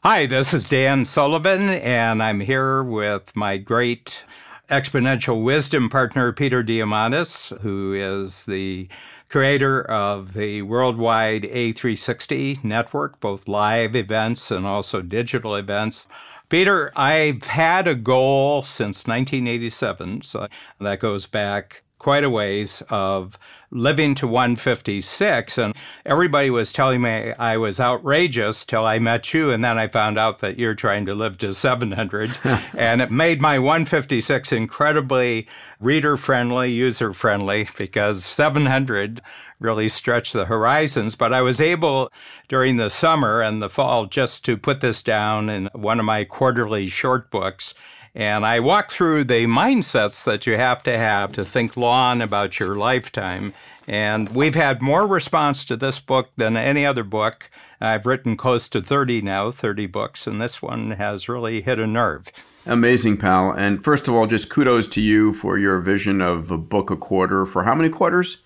Hi, this is Dan Sullivan, and I'm here with my great exponential wisdom partner, Peter Diamandis, who is the creator of the worldwide A360 network, both live events and also digital events. Peter, I've had a goal since 1987, so that goes back quite a ways, of living to 156. And everybody was telling me I was outrageous till I met you. And then I found out that you're trying to live to 700. And it made my 156 incredibly reader-friendly, user-friendly, because 700 really stretched the horizons. But I was able, during the summer and the fall, just to put this down in one of my quarterly short books. And I walk through the mindsets that you have to think long about your lifetime. And we've had more response to this book than any other book. I've written close to 30 now, 30 books, and this one has really hit a nerve. Amazing, pal. And first of all, just kudos to you for your vision of a book a quarter. For how many quarters?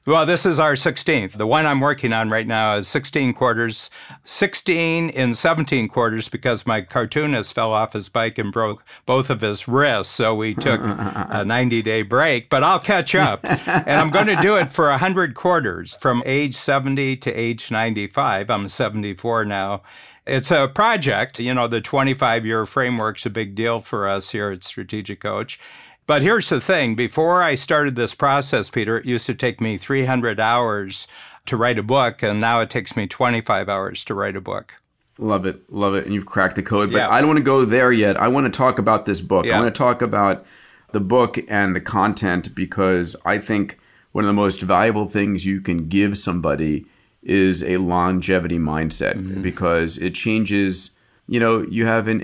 Well, this is our 16th. The one I'm working on right now is 16 quarters, 16 in 17 quarters because my cartoonist fell off his bike and broke both of his wrists. So we took a 90-day break, but I'll catch up. And I'm going to do it for 100 quarters from age 70 to age 95. I'm 74 now. It's a project. You know, the 25-year framework's a big deal for us here at Strategic Coach. But here's the thing. Before I started this process, Peter, it used to take me 300 hours to write a book, and now it takes me 25 hours to write a book. Love it. Love it. And you've cracked the code. But yeah. I don't want to go there yet. I want to talk about this book. Yeah. I want to talk about the book and the content, because I think one of the most valuable things you can give somebody is a longevity mindset, because it changes, you know, you have an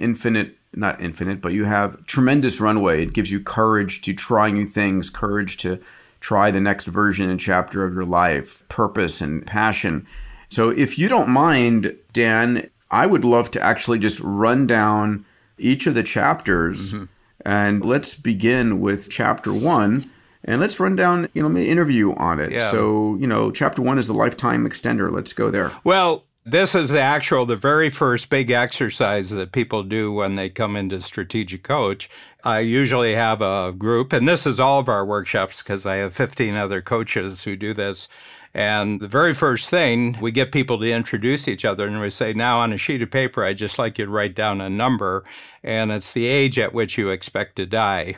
not infinite, but you have tremendous runway. It gives you courage to try new things, courage to try the next version and chapter of your life, purpose and passion. So if you don't mind, Dan, I would love to actually just run down each of the chapters. And let's begin with chapter 1. And let's run down, an interview on it. Yeah. So, chapter 1 is the lifetime extender. Let's go there. Well, this is the very first big exercise that people do when they come into Strategic Coach. I usually have a group, and this is all of our workshops because I have 15 other coaches who do this. And the very first thing, we get people to introduce each other, and we say, now on a sheet of paper, I'd just like you to write down a number, and it's the age at which you expect to die.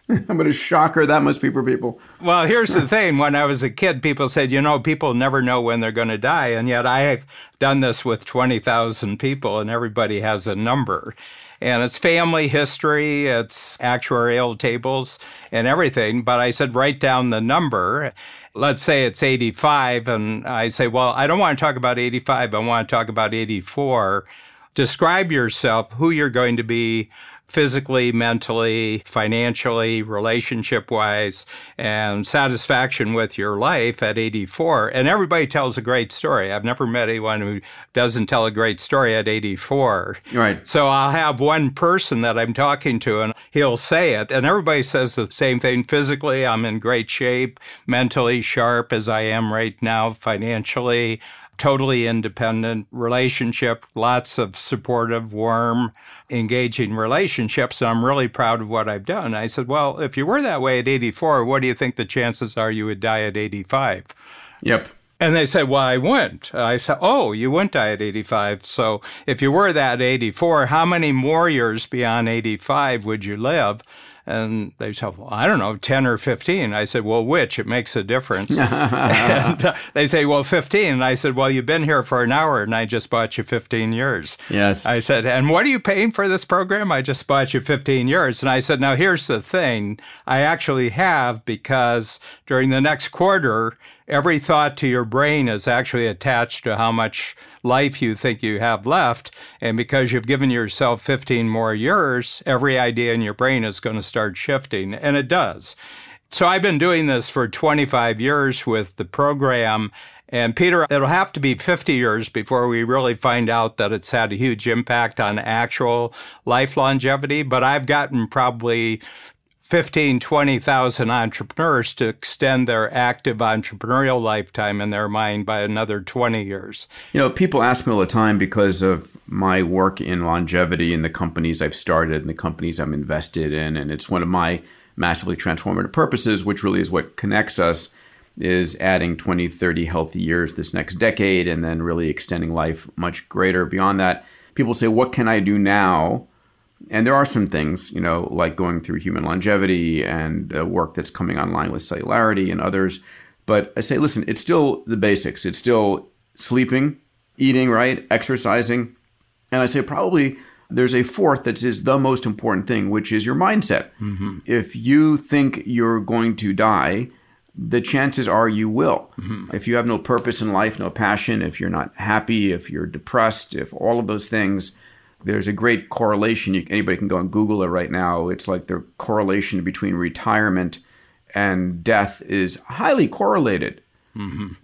But a shocker that must be for people. Well, here's the thing. When I was a kid, people said, people never know when they're going to die. And yet I've done this with 20,000 people, and everybody has a number. And it's family history, it's actuarial tables and everything. But I said, write down the number. Let's say it's 85. And I say, well, I don't want to talk about 85. I want to talk about 84. Describe yourself, who you're going to be physically, mentally, financially, relationship-wise, and satisfaction with your life at 84. And everybody tells a great story. I've never met anyone who doesn't tell a great story at 84. Right. So I'll have one person that I'm talking to, and he'll say it, and everybody says the same thing. Physically, I'm in great shape, mentally sharp as I am right now, financially, totally independent relationship, lots of supportive, warm, engaging relationships. And I'm really proud of what I've done. I said, well, if you were that way at 84, what do you think the chances are you would die at 85? Yep. And they said, well, I wouldn't. I said, oh, you wouldn't die at 85. So if you were that at 84, how many more years beyond 85 would you live? And they said, well, I don't know, 10 or 15. I said, well, which? It makes a difference. And they say, well, 15. And I said, well, you've been here for an hour, and I just bought you 15 years. Yes. I said, and what are you paying for this program? I just bought you 15 years. And I said, now, here's the thing. I actually have, because during the next quarter, every thought to your brain is actually attached to how much life you think you have left. And because you've given yourself 15 more years, every idea in your brain is going to start shifting. And it does. So I've been doing this for 25 years with the program. And Peter, it'll have to be 50 years before we really find out that it's had a huge impact on actual life longevity. But I've gotten probably 15, 20,000 entrepreneurs to extend their active entrepreneurial lifetime in their mind by another 20 years. People ask me all the time because of my work in longevity and the companies I've started and the companies I'm invested in. And it's one of my massively transformative purposes, which really is what connects us, is adding 20, 30 healthy years this next decade and then really extending life much greater beyond that. People say, what can I do now? And there are some things, like going through human longevity and work that's coming online with cellularity and others. But I say, listen, it's still the basics. It's still sleeping, eating, right, exercising. And I say probably there's a fourth that is the most important thing, which is your mindset. Mm-hmm. If you think you're going to die, the chances are you will. Mm-hmm. If you have no purpose in life, no passion, if you're not happy, if you're depressed, if all of those things, there's a great correlation. Anybody can go and Google it right now. It's like the correlation between retirement and death is highly correlated,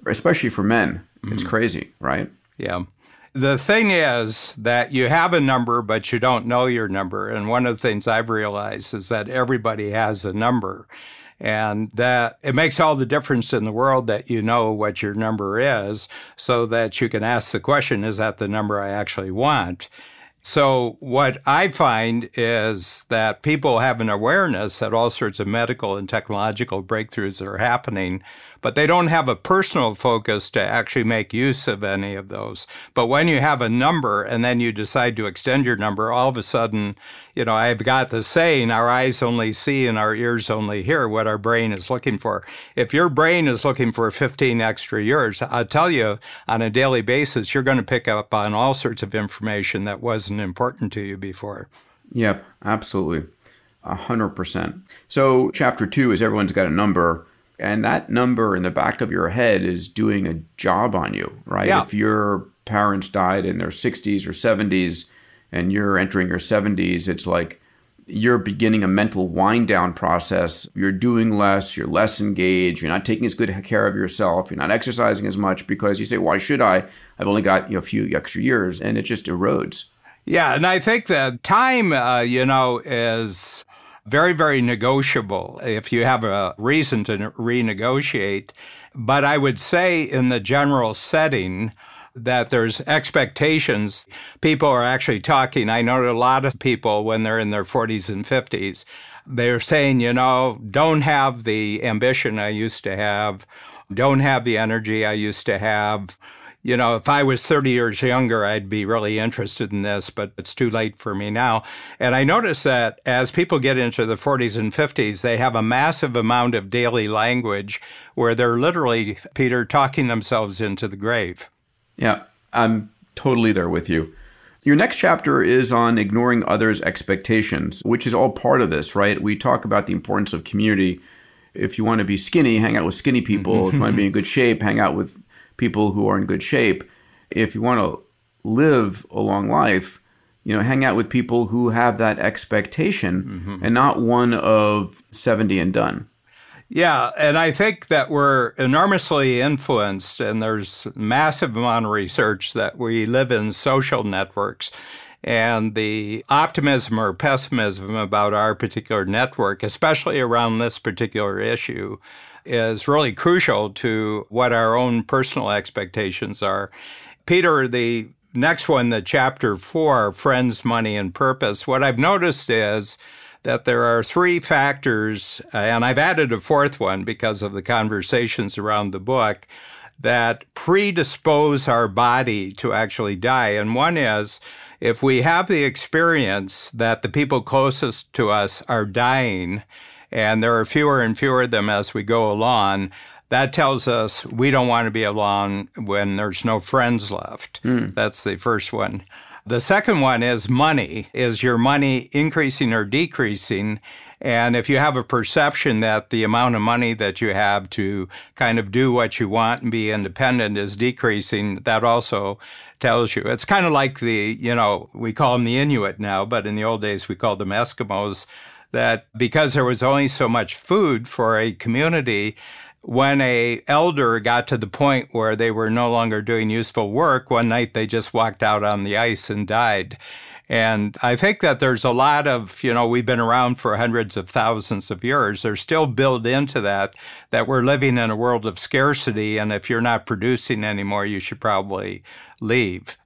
especially for men. Mm-hmm. It's crazy, right? Yeah. The thing is that you have a number, but you don't know your number. And one of the things I've realized is that everybody has a number. And that it makes all the difference in the world that you know what your number is so that you can ask the question, is that the number I actually want? So what I find is that people have an awareness that all sorts of medical and technological breakthroughs are happening, but they don't have a personal focus to actually make use of any of those. But when you have a number and then you decide to extend your number, all of a sudden, I've got the saying, our eyes only see and our ears only hear what our brain is looking for. If your brain is looking for 15 extra years, I'll tell you on a daily basis, you're going to pick up on all sorts of information that wasn't important to you before. Yep, absolutely. 100%. So chapter 2 is everyone's got a number. And that number in the back of your head is doing a job on you, right? Yeah. If your parents died in their 60s or 70s and you're entering your 70s, it's like you're beginning a mental wind down process. You're doing less, you're less engaged, you're not taking as good care of yourself, you're not exercising as much because you say, why should I? I've only got a few extra years, and it just erodes. Yeah, and I think that time, is very, very negotiable if you have a reason to renegotiate. But I would say in the general setting that there's expectations. People are actually talking. I know a lot of people when they're in their 40s and 50s, they're saying, don't have the ambition I used to have, don't have the energy I used to have. If I was 30 years younger, I'd be really interested in this, but it's too late for me now. And I notice that as people get into the 40s and 50s, they have a massive amount of daily language where they're literally, Peter, talking themselves into the grave. Yeah, I'm totally there with you. Your next chapter is on ignoring others' expectations, which is all part of this, right? We talk about the importance of community. If you want to be skinny, hang out with skinny people. If you want to be in good shape, hang out with people who are in good shape. If you want to live a long life, hang out with people who have that expectation and not one of 70 and done. Yeah, and I think that we're enormously influenced, and there's massive amount of research that we live in social networks, and the optimism or pessimism about our particular network, especially around this particular issue, is really crucial to what our own personal expectations are. Peter, the next one, the chapter 4, Friends, Money, and Purpose, what I've noticed is that there are 3 factors, and I've added a 4th one because of the conversations around the book, that predispose our body to actually die. And one is, if we have the experience that the people closest to us are dying, and there are fewer and fewer of them as we go along, that tells us we don't want to be alone when there's no friends left. That's the first one. The second one is money. Is your money increasing or decreasing? And if you have a perception that the amount of money that you have to kind of do what you want and be independent is decreasing, that also tells you. It's kind of like we call them the Inuit now, but in the old days we called them Eskimos, that because there was only so much food for a community, when an elder got to the point where they were no longer doing useful work, one night they just walked out on the ice and died. And I think that there's a lot of, we've been around for hundreds of thousands of years. There's still built into that we're living in a world of scarcity. And if you're not producing anymore, you should probably leave,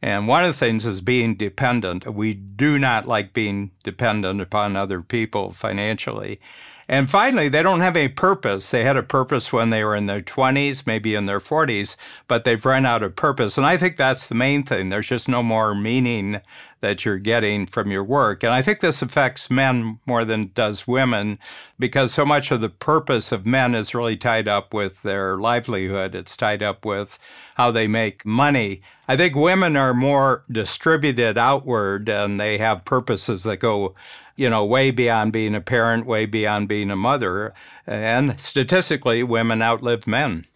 And one of the things is being dependent. We do not like being dependent upon other people financially. And finally, they don't have any purpose. They had a purpose when they were in their 20s, maybe in their 40s, but they've run out of purpose. And I think that's the main thing. There's just no more meaning that you're getting from your work. And I think this affects men more than it does women, because so much of the purpose of men is really tied up with their livelihood. It's tied up with how they make money. I think women are more distributed outward, and they have purposes that go way beyond being a parent, way beyond being a mother. And statistically, women outlive men.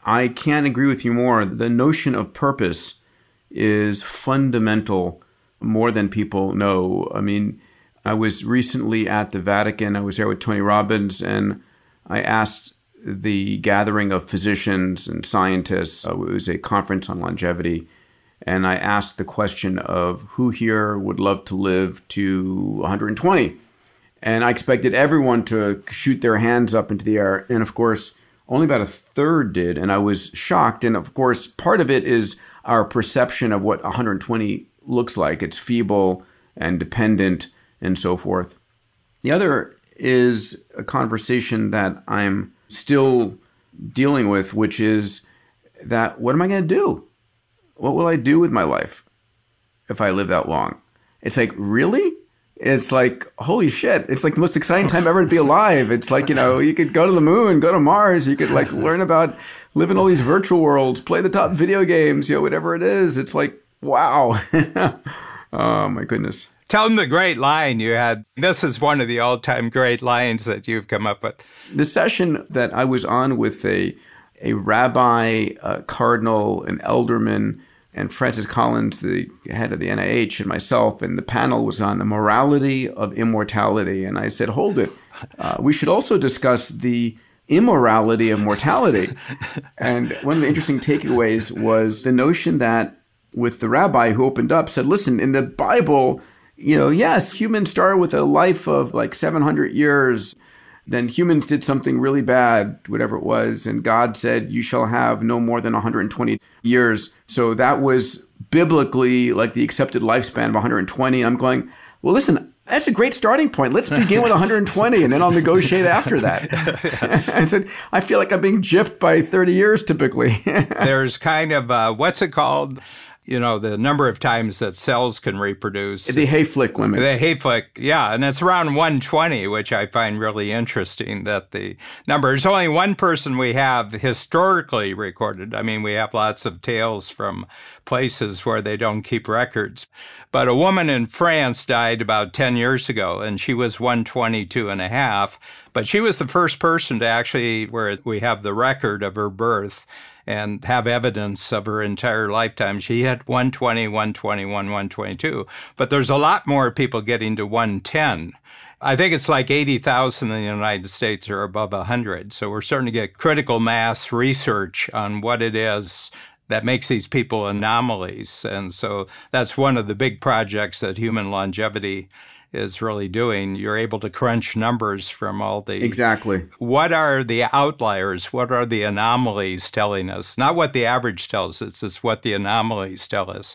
I can't agree with you more. The notion of purpose is fundamental more than people know. I mean, I was recently at the Vatican. I was there with Tony Robbins, and I asked the gathering of physicians and scientists. It was a conference on longevity. And I asked the question of who here would love to live to 120? And I expected everyone to shoot their hands up into the air. And of course, only about a third did. And I was shocked. And of course, part of it is our perception of what 120 looks like. It's feeble and dependent and so forth. The other is a conversation that I'm still dealing with, which is that what am I going to do? What will I do with my life if I live that long? It's like, really? It's like, holy shit. It's like the most exciting time ever to be alive. It's like, you could go to the moon, go to Mars. You could learn about live in all these virtual worlds, play the top video games, whatever it is. It's like, wow. Oh, my goodness. Tell them the great line you had. This is one of the all-time great lines that you've come up with. The session that I was on with a rabbi, a cardinal, an elderman, and Francis Collins, the head of the NIH, and myself, and the panel was on the morality of immortality. And I said, hold it. We should also discuss the immorality of mortality. And one of the interesting takeaways was the notion that with the rabbi who opened up said, listen, in the Bible, yes, humans started with a life of 700 years. Then humans did something really bad, whatever it was, and God said, you shall have no more than 120 years. So that was biblically the accepted lifespan of 120. I'm going, well, listen, that's a great starting point. Let's begin with 120, and then I'll negotiate after that. I said, I feel like I'm being gypped by 30 years typically. There's kind of, what's it called? The number of times that cells can reproduce. The Hayflick limit. The Hayflick, yeah. And it's around 120, which I find really interesting that the number is only one person we have historically recorded. I mean, we have lots of tales from places where they don't keep records. But a woman in France died about 10 years ago, and she was 122 and a half. But she was the first person to actually, where we have the record of her birth, and have evidence of her entire lifetime. She had 120, 121, 122. But there's a lot more people getting to 110. I think it's 80,000 in the United States are above 100. So we're starting to get critical mass research on what it is that makes these people anomalies. And so that's one of the big projects that human longevity is really doing. You're able to crunch numbers from all the... Exactly. What are the outliers? What are the anomalies telling us? Not what the average tells us, it's what the anomalies tell us.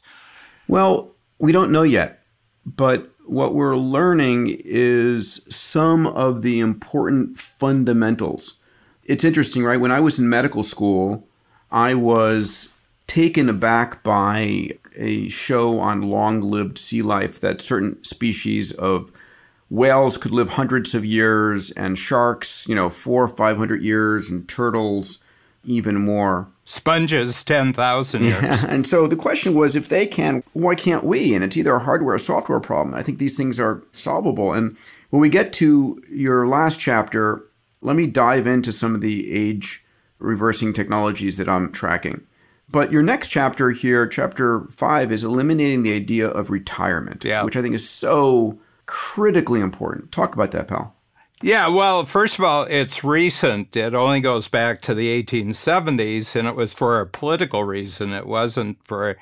Well, we don't know yet, but what we're learning is some of the important fundamentals. It's interesting, right? When I was in medical school, I was taken aback by a show on long-lived sea life that certain species of whales could live hundreds of years, and sharks, 400 or 500 years, and turtles even more. Sponges, 10,000 years. Yeah. And so the question was, if they can, why can't we? And it's either a hardware or software problem. I think these things are solvable. And when we get to your last chapter, let me dive into some of the age-reversing technologies that I'm tracking. But your next chapter here, chapter 5, is eliminating the idea of retirement, which I think is so critically important. Talk about that, pal. Yeah, well, first of all, it's recent. It only goes back to the 1870s, and it was for a political reason. It wasn't for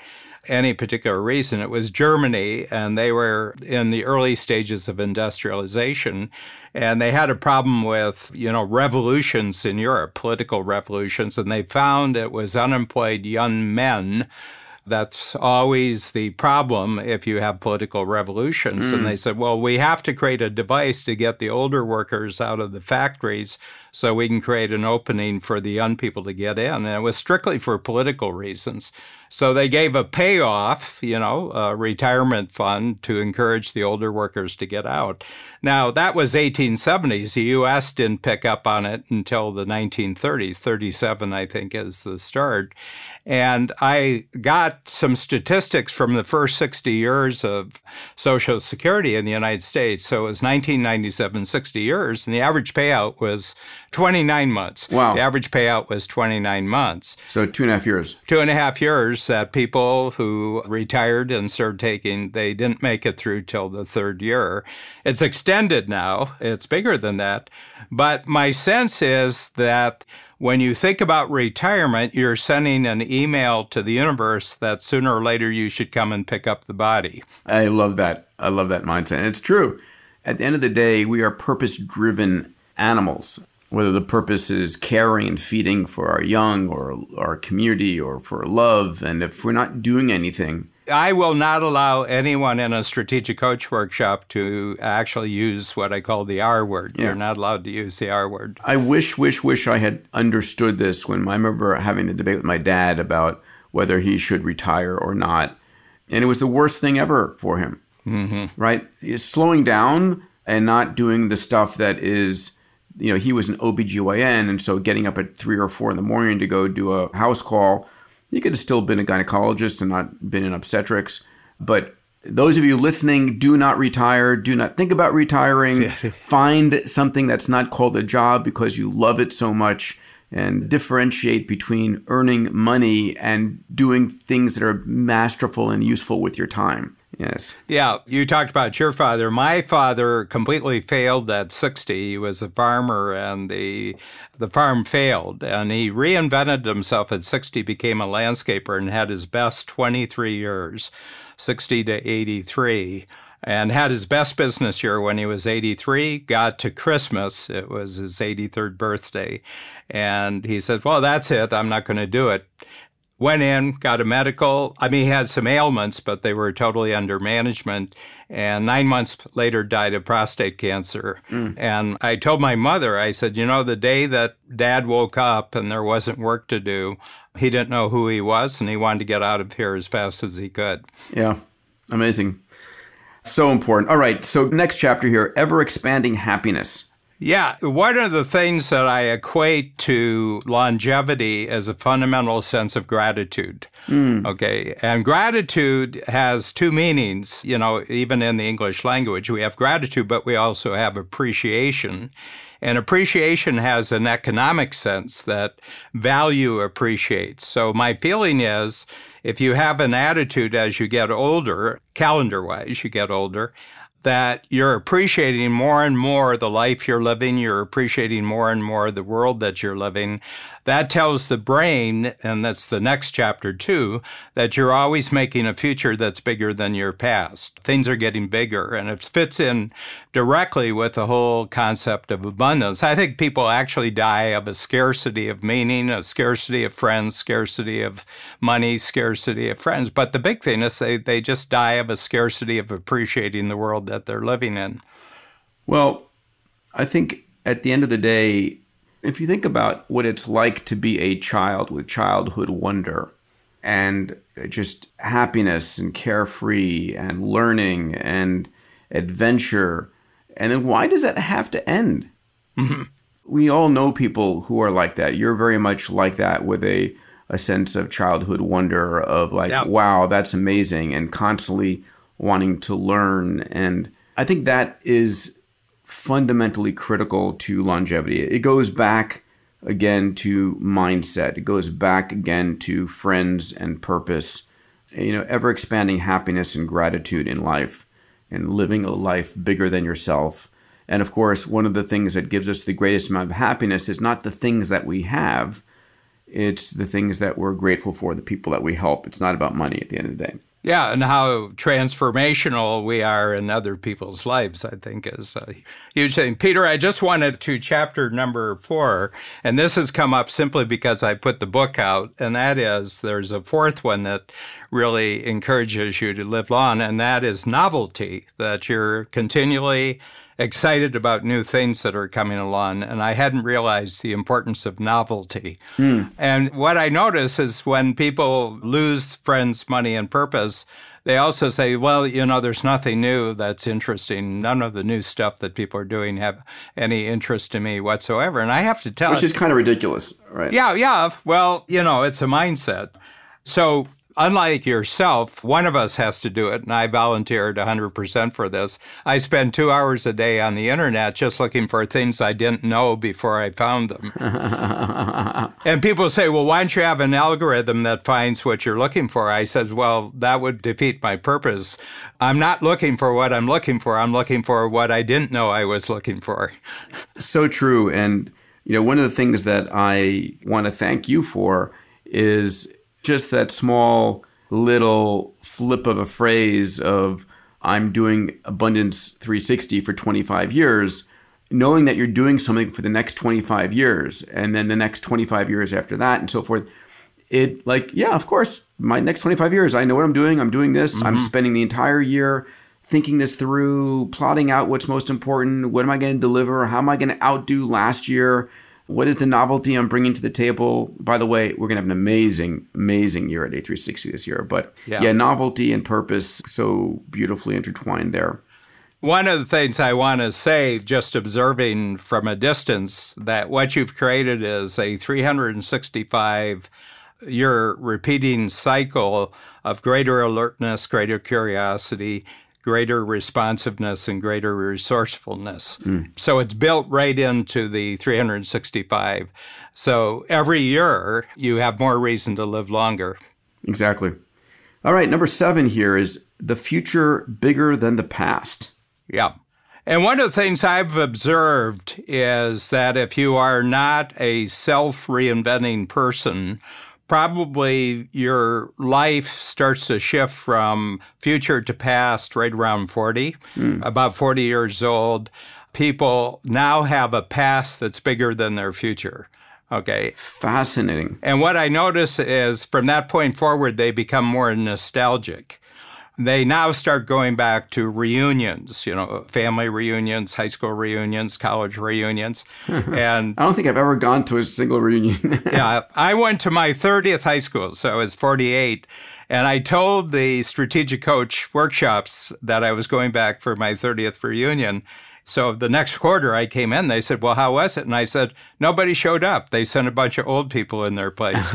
any particular reason. It was Germany, and they were in the early stages of industrialization. And they had a problem with, revolutions in Europe, political revolutions, and they found it was unemployed young men. That's always the problem if you have political revolutions. And they said, well, we have to create a device to get the older workers out of the factories so we can create an opening for the young people to get in. And it was strictly for political reasons. So they gave a payoff, a retirement fund to encourage the older workers to get out. Now, that was 1870s. The U.S. didn't pick up on it until the 1930s. 37, I think, is the start. And I got some statistics from the first 60 years of Social Security in the United States. So it was 1997, 60 years, and the average payout was 29 months. Wow. The average payout was 29 months. So 2.5 years. 2.5 years that people who retired and started taking, they didn't make it through till the third year. It's extended now. It's bigger than that. But my sense is that when you think about retirement, you're sending an email to the universe that sooner or later you should come and pick up the body. I love that. I love that mindset. And it's true. At the end of the day, we are purpose-driven animals, whether the purpose is caring and feeding for our young or our community or for love. And if we're not doing anything, I will not allow anyone in a strategic coach workshop to actually use what I call the R word. Yeah. You're not allowed to use the R word. I wish I had understood this when I remember having the debate with my dad about whether he should retire or not. And it was the worst thing ever for him, right? Slowing down and not doing the stuff that is, he was an OBGYN. And so getting up at 3 or 4 in the morning to go do a house call, he could have still been a gynecologist and not been in obstetrics. But those of you listening, do not retire. Do not think about retiring. Find something that's not called a job because you love it so much, and differentiate between earning money and doing things that are masterful and useful with your time. Yes. Yeah, you talked about your father. My father completely failed at 60. He was a farmer, and the farm failed. And he reinvented himself at 60, became a landscaper, and had his best 23 years, 60 to 83. And had his best business year when he was 83, got to Christmas. It was his 83rd birthday. And he said, well, that's it. I'm not going to do it. Went in, got a medical. He had some ailments, but they were totally under management. And 9 months later, died of prostate cancer. And I told my mother, I said, the day that Dad woke up and there wasn't work to do, he didn't know who he was, and he wanted to get out of here as fast as he could. Yeah, amazing. So important. All right, so next chapter here, ever-expanding happiness. Yeah, one of the things that I equate to longevity is a fundamental sense of gratitude. Okay, and gratitude has two meanings. Even in the English language, we have gratitude, but we also have appreciation. And appreciation has an economic sense that value appreciates. So my feeling is, if you have an attitude as you get older, calendar-wise, you get older, that you're appreciating more and more the life you're living, you're appreciating more and more the world that you're living. That tells the brain, and that's the next chapter too, that you're always making a future that's bigger than your past. Things are getting bigger, and it fits in directly with the whole concept of abundance. I think people actually die of a scarcity of meaning, a scarcity of friends, scarcity of money, scarcity of friends. But the big thing is they just die of a scarcity of appreciating the world that they're living in. Well, I think at the end of the day, if you think about what it's like to be a child with childhood wonder and just happiness and carefree and learning and adventure, and then why does that have to end? We all know people who are like that. You're very much like that, with a sense of childhood wonder of wow, that's amazing, and constantly wanting to learn. And I think that is fundamentally critical to longevity. It goes back again to mindset. It goes back again to friends and purpose, ever expanding happiness and gratitude in life, and living a life bigger than yourself. And of course, one of the things that gives us the greatest amount of happiness is not the things that we have. It's the things that we're grateful for, the people that we help. It's not about money at the end of the day. Yeah, and how transformational we are in other people's lives, I think, is a huge thing. Peter, I just wanted to chapter number 4, and this has come up simply because I put the book out, and that is there's a 4th one that really encourages you to live long, and that is novelty, that you're continually excited about new things that are coming along, and I hadn't realized the importance of novelty. And what I notice is when people lose friends, money, and purpose, they also say, well, there's nothing new that's interesting. None of the new stuff that people are doing have any interest in me whatsoever. And I have to tell Which is kind of ridiculous, right? Yeah. Well, it's a mindset. So unlike yourself, one of us has to do it, and I volunteered 100% for this. I spend 2 hours a day on the internet just looking for things I didn't know before I found them. And people say, well, why don't you have an algorithm that finds what you're looking for? I said, well, that would defeat my purpose. I'm not looking for what I'm looking for. I'm looking for what I didn't know I was looking for. So true. And, one of the things that I want to thank you for is just that small little flip of a phrase of I'm doing Abundance 360 for 25 years, knowing that you're doing something for the next 25 years and then the next 25 years after that and so forth. Of course, my next 25 years, I know what I'm doing. I'm doing this. Mm-hmm. I'm spending the entire year thinking this through, plotting out what's most important. What am I going to deliver? How am I going to outdo last year? What is the novelty I'm bringing to the table? By the way, we're going to have an amazing, amazing year at A360 this year. But novelty and purpose so beautifully intertwined there. One of the things I want to say, just observing from a distance, that what you've created is a 365-year repeating cycle of greater alertness, greater curiosity, greater responsiveness, and greater resourcefulness. So it's built right into the 365. So every year, you have more reason to live longer. Exactly. All right, number 7 here is the future bigger than the past. Yeah. And one of the things I've observed is that if you are not a self-reinventing person, probably your life starts to shift from future to past right around 40, about 40 years old. People now have a past that's bigger than their future. Okay. Fascinating. And what I notice is from that point forward, they become more nostalgic. They now start going back to reunions, family reunions, high school reunions, college reunions. And I don't think I've ever gone to a single reunion. Yeah, I went to my 30th high school, so I was 48. And I told the strategic coach workshops that I was going back for my 30th reunion. So the next quarter I came in, they said, well, how was it? And I said, nobody showed up. They sent a bunch of old people in their place.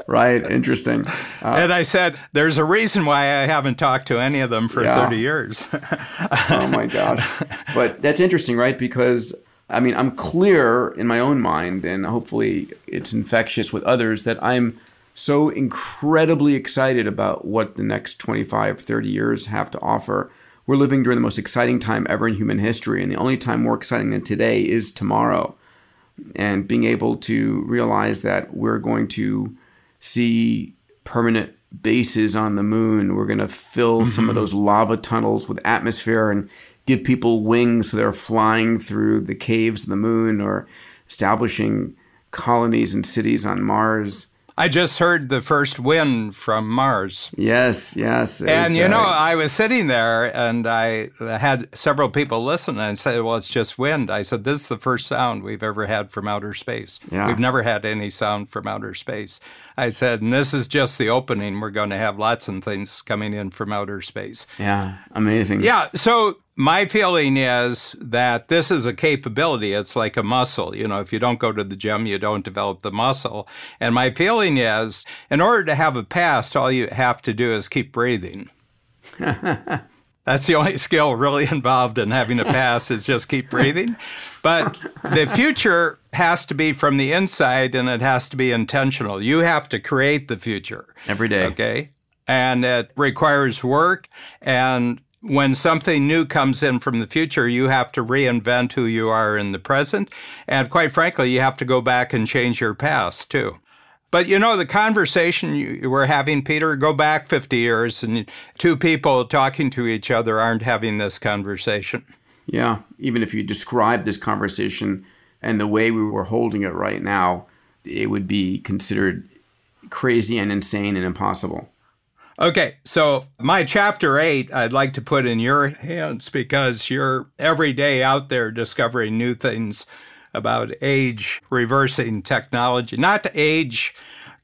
Right. Interesting. And I said, there's a reason why I haven't talked to any of them for 30 years. Oh, my gosh. But that's interesting, right? Because, I'm clear in my own mind, and hopefully it's infectious with others, that I'm so incredibly excited about what the next 25, 30 years have to offer. We're living during the most exciting time ever in human history, and the only time more exciting than today is tomorrow. And being able to realize that we're going to see permanent bases on the moon. We're going to fill some of those lava tunnels with atmosphere and give people wings so they're flying through the caves of the moon or establishing colonies and cities on Mars. I just heard the first wind from Mars. Yes. And, I was sitting there and I had several people listen and say, well, it's just wind. I said, this is the first sound we've ever had from outer space. Yeah. We've never had any sound from outer space. I said, and this is just the opening. We're going to have lots of things coming in from outer space. Yeah, amazing. Yeah, so my feeling is that this is a capability. It's like a muscle. If you don't go to the gym, you don't develop the muscle. And my feeling is, in order to have a past, all you have to do is keep breathing. That's the only skill really involved in having a past is just keep breathing. But the future has to be from the inside, and it has to be intentional. You have to create the future. Every day. Okay? And it requires work, and When something new comes in from the future, you have to reinvent who you are in the present. And quite frankly, you have to go back and change your past, too. But the conversation you were having, Peter, go back 50 years and two people talking to each other aren't having this conversation. Yeah, even if you describe this conversation and the way we were holding it right now, it would be considered crazy and insane and impossible. Okay, so my chapter 8, I'd like to put in your hands because you're every day out there discovering new things about age reversing technology, not age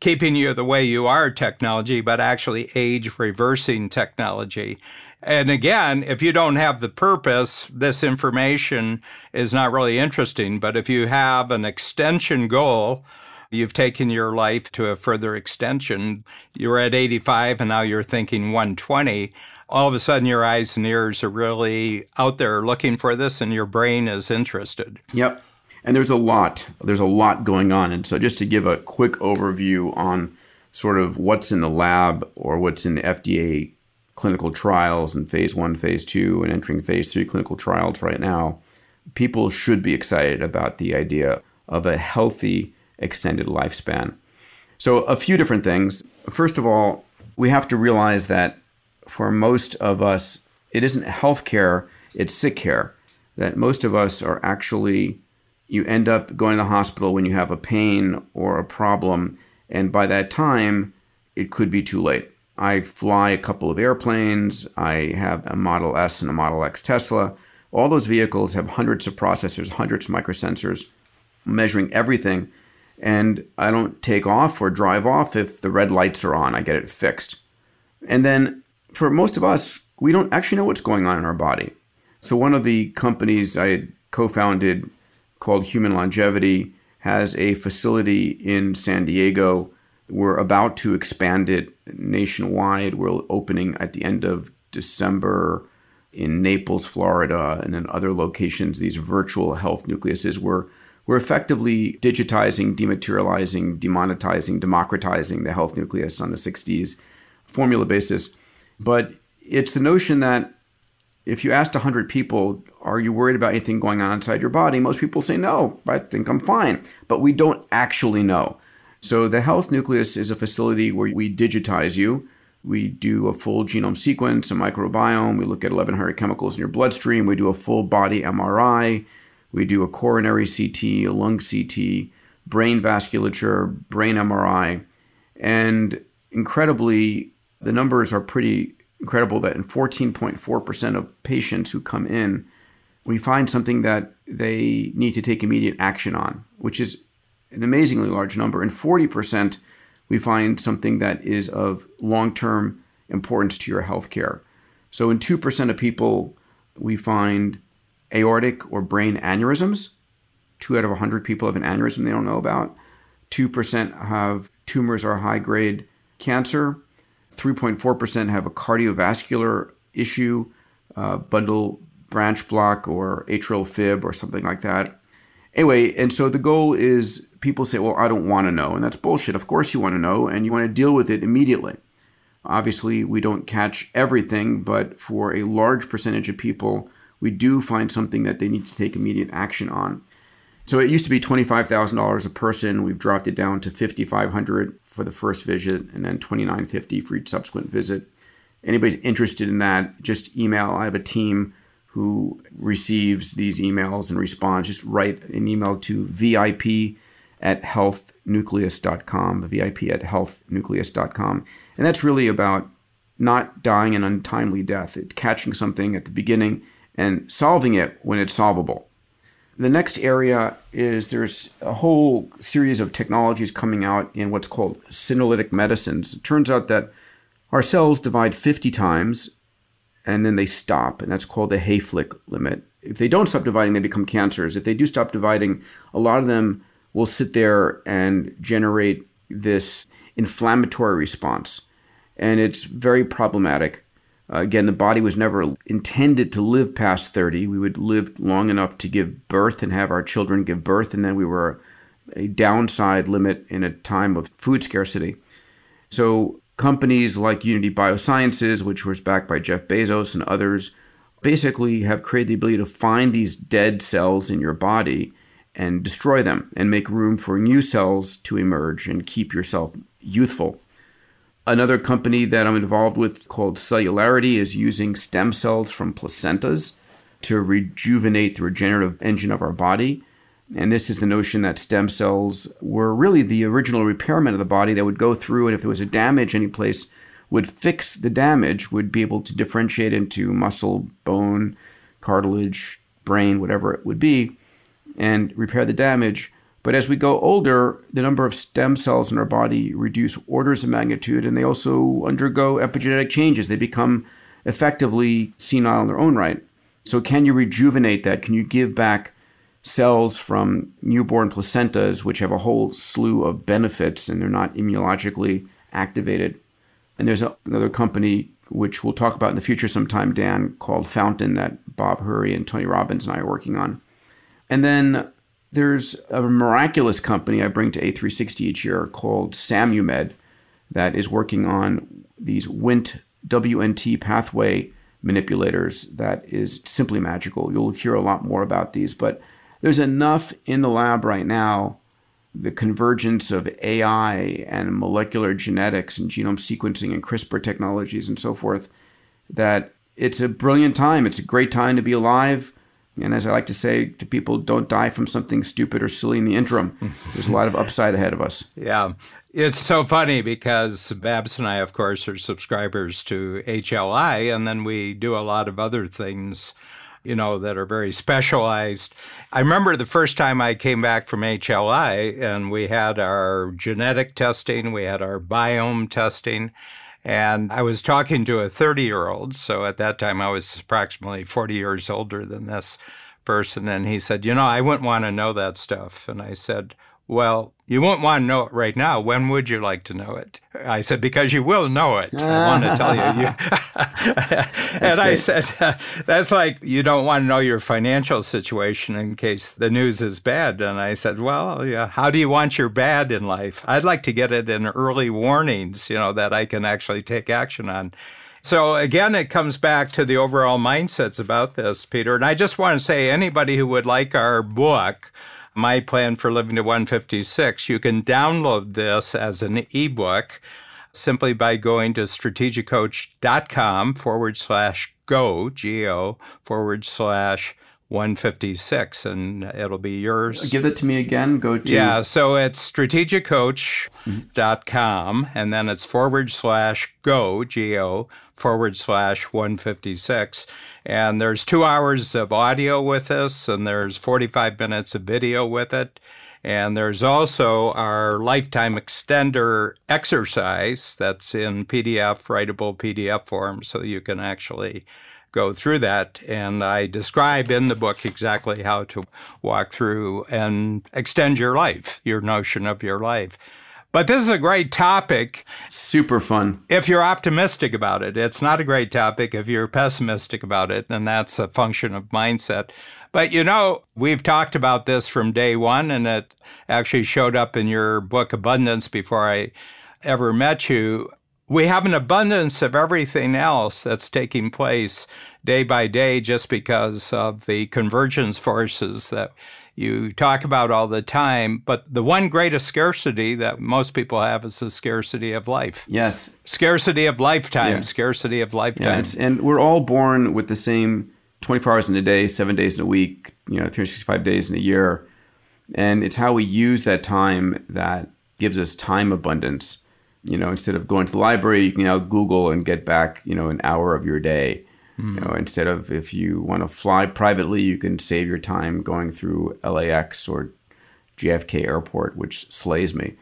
keeping you the way you are technology, but actually age reversing technology. And again, if you don't have the purpose, this information is not really interesting. But if you have an extension goal, you've taken your life to a further extension. You're at 85 and now you're thinking 120. All of a sudden, your eyes and ears are really out there looking for this and your brain is interested. Yep. And there's a lot going on. And so just to give a quick overview on sort of what's in the lab or what's in the FDA clinical trials in phase 1, phase 2, and entering phase 3 clinical trials right now, people should be excited about the idea of a healthy extended lifespan. So a few different things. First of all, we have to realize that for most of us, it isn't healthcare, it's sick care. That most of us are actually, you end up going to the hospital when you have a pain or a problem, and by that time, it could be too late. I fly a couple of airplanes. I have a Model S and a Model X Tesla. All those vehicles have hundreds of processors, hundreds of microsensors, measuring everything. And I don't take off or drive off if the red lights are on. I get it fixed. And then for most of us, we don't actually know what's going on in our body. So one of the companies I had co-founded called Human Longevity has a facility in San Diego. We're about to expand it nationwide. We're opening at the end of December in Naples, Florida, and in other locations, these virtual health nucleuses. We're effectively digitizing, dematerializing, demonetizing, democratizing the health nucleus on the 60s formula basis. But it's the notion that if you asked 100 people, are you worried about anything going on inside your body? Most people say, no, I think I'm fine. But we don't actually know. So the health nucleus is a facility where we digitize you. We do a full genome sequence, a microbiome. We look at 1,100 chemicals in your bloodstream. We do a full body MRI. We do a coronary CT, a lung CT, brain vasculature, brain MRI. And incredibly, the numbers are pretty incredible that in 14.4% of patients who come in, we find something that they need to take immediate action on, which is an amazingly large number. In 40%, we find something that is of long-term importance to your healthcare. So in 2% of people, we find aortic or brain aneurysms. 2 out of 100 people have an aneurysm they don't know about. 2% have tumors or high-grade cancer. 3.4% have a cardiovascular issue, bundle branch block or atrial fib or something like that. Anyway, and so the goal is people say, well, I don't want to know. And that's bullshit. Of course you want to know, and you want to deal with it immediately. Obviously, we don't catch everything, but for a large percentage of people, we do find something that they need to take immediate action on. So it used to be $25,000 a person. We've dropped it down to $5,500 for the first visit and then $2,950 for each subsequent visit. Anybody's interested in that, just email. I have a team who receives these emails and responds. Just write an email to vip@healthnucleus.com, vip@healthnucleus.com. And that's really about not dying an untimely death, catching something at the beginning and solving it when it's solvable. The next area is there's a whole series of technologies coming out in what's called senolytic medicines. It turns out that our cells divide 50 times and then they stop, and that's called the Hayflick limit. If they don't stop dividing, they become cancers. If they do stop dividing, a lot of them will sit there and generate this inflammatory response, and it's very problematic. Again, the body was never intended to live past 30. We would live long enough to give birth and have our children give birth, and then we were a downside limit in a time of food scarcity. So companies like Unity Biosciences, which was backed by Jeff Bezos and others, basically have created the ability to find these dead cells in your body and destroy them and make room for new cells to emerge and keep yourself youthful. Another company that I'm involved with called Cellularity is using stem cells from placentas to rejuvenate the regenerative engine of our body. And this is the notion that stem cells were really the original repairmen of the body that would go through, and if there was a damage any place, would fix the damage, would be able to differentiate into muscle, bone, cartilage, brain, whatever it would be, and repair the damage. But as we go older, the number of stem cells in our body reduce orders of magnitude, and they also undergo epigenetic changes. They become effectively senile in their own right. So can you rejuvenate that? Can you give back cells from newborn placentas, which have a whole slew of benefits and they're not immunologically activated? And there's another company, which we'll talk about in the future sometime, Dan, called Fountain, that Bob Hurry and Tony Robbins and I are working on. And then there's a miraculous company I bring to A360 each year called SamuMed that is working on these WNT pathway manipulators that is simply magical. You'll hear a lot more about these, but there's enough in the lab right now, the convergence of AI and molecular genetics and genome sequencing and CRISPR technologies and so forth, that it's a brilliant time. It's a great time to be alive. And as I like to say to people, don't die from something stupid or silly in the interim. There's a lot of upside ahead of us. Yeah. It's so funny because Babs and I, of course, are subscribers to HLI, and then we do a lot of other things, that are very specialized. I remember the first time I came back from HLI, and we had our genetic testing, we had our biome testing, and I was talking to a 30-year-old. So at that time, I was approximately 40 years older than this person. And he said, I wouldn't want to know that stuff. And I said, well, you won't want to know it right now. When would you like to know it? I said, because you will know it. I want to tell you. And I said, that's like you don't want to know your financial situation in case the news is bad. And I said, well, yeah, how do you want your bad in life? I'd like to get it in early warnings, that I can actually take action on. So again, it comes back to the overall mindsets about this, Peter. And I just want to say, anybody who would like our book, My Plan for Living to 156, you can download this as an ebook simply by going to strategiccoach.com/go, G-O, /156, and it'll be yours. Give it to me again. Go to... Yeah, so it's strategiccoach.com, and then it's /go, G-O, /156. And there's 2 hours of audio with this, and there's 45 minutes of video with it. And there's also our lifetime extender exercise that's in PDF, writable PDF form, so you can actually go through that. And I describe in the book exactly how to walk through and extend your life, your notion of your life. But this is a great topic. Super fun. If you're optimistic about it. It's not a great topic if you're pessimistic about it, and that's a function of mindset. But, we've talked about this from day one, and it actually showed up in your book, Abundance, before I ever met you. We have an abundance of everything else that's taking place day by day just because of the convergence forces that you talk about all the time. But the one greatest scarcity that most people have is the scarcity of life. Yes. Scarcity of lifetime, Yeah. Scarcity of lifetime. Yeah, and we're all born with the same 24 hours in a day, 7 days in a week, 365 days in a year. And it's how we use that time that gives us time abundance. Instead of going to the library, you can now Google and get back, an hour of your day. Instead of, if you want to fly privately, you can save your time going through LAX or JFK Airport, which slays me.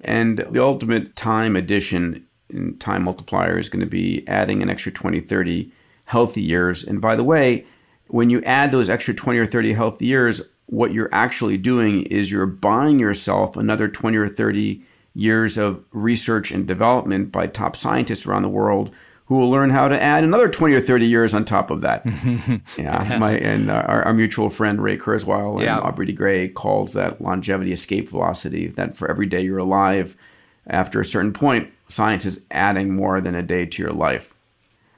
And the ultimate time addition and time multiplier is going to be adding an extra 20, 30 healthy years. And by the way, when you add those extra 20 or 30 healthy years, what you're actually doing is you're buying yourself another 20 or 30 years of research and development by top scientists around the world who will learn how to add another 20 or 30 years on top of that. Our mutual friend Ray Kurzweil and Aubrey de Grey calls that longevity escape velocity, that for every day you're alive, After a certain point, science is adding more than a day to your life.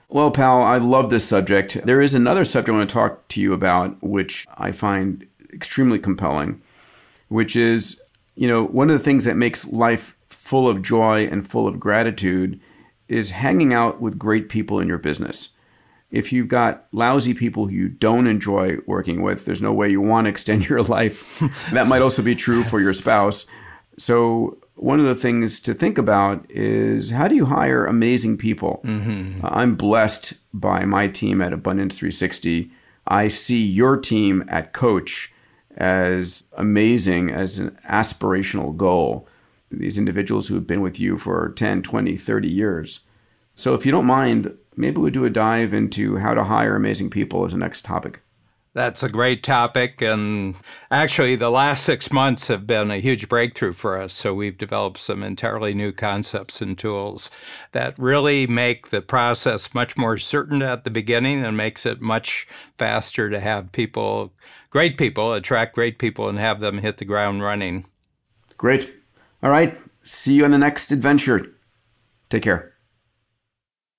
Well, pal, I love this subject. There is another subject I want to talk to you about, which I find extremely compelling, which is, one of the things that makes life full of joy and full of gratitude is hanging out with great people in your business. If you've got lousy people who you don't enjoy working with, there's no way you want to extend your life. That might also be true for your spouse. So one of the things to think about is, how do you hire amazing people? Mm-hmm. I'm blessed by my team at Abundance 360. I see your team at Coach as amazing, as an aspirational goal. These individuals who have been with you for 10, 20, 30 years. So if you don't mind, maybe we'll do a dive into how to hire amazing people as the next topic. That's a great topic. And actually, the last 6 months have been a huge breakthrough for us. So we've developed some entirely new concepts and tools that really make the process much more certain at the beginning and makes it much faster to have people, great people, attract great people and have them hit the ground running. Great. All right. See you on the next adventure. Take care.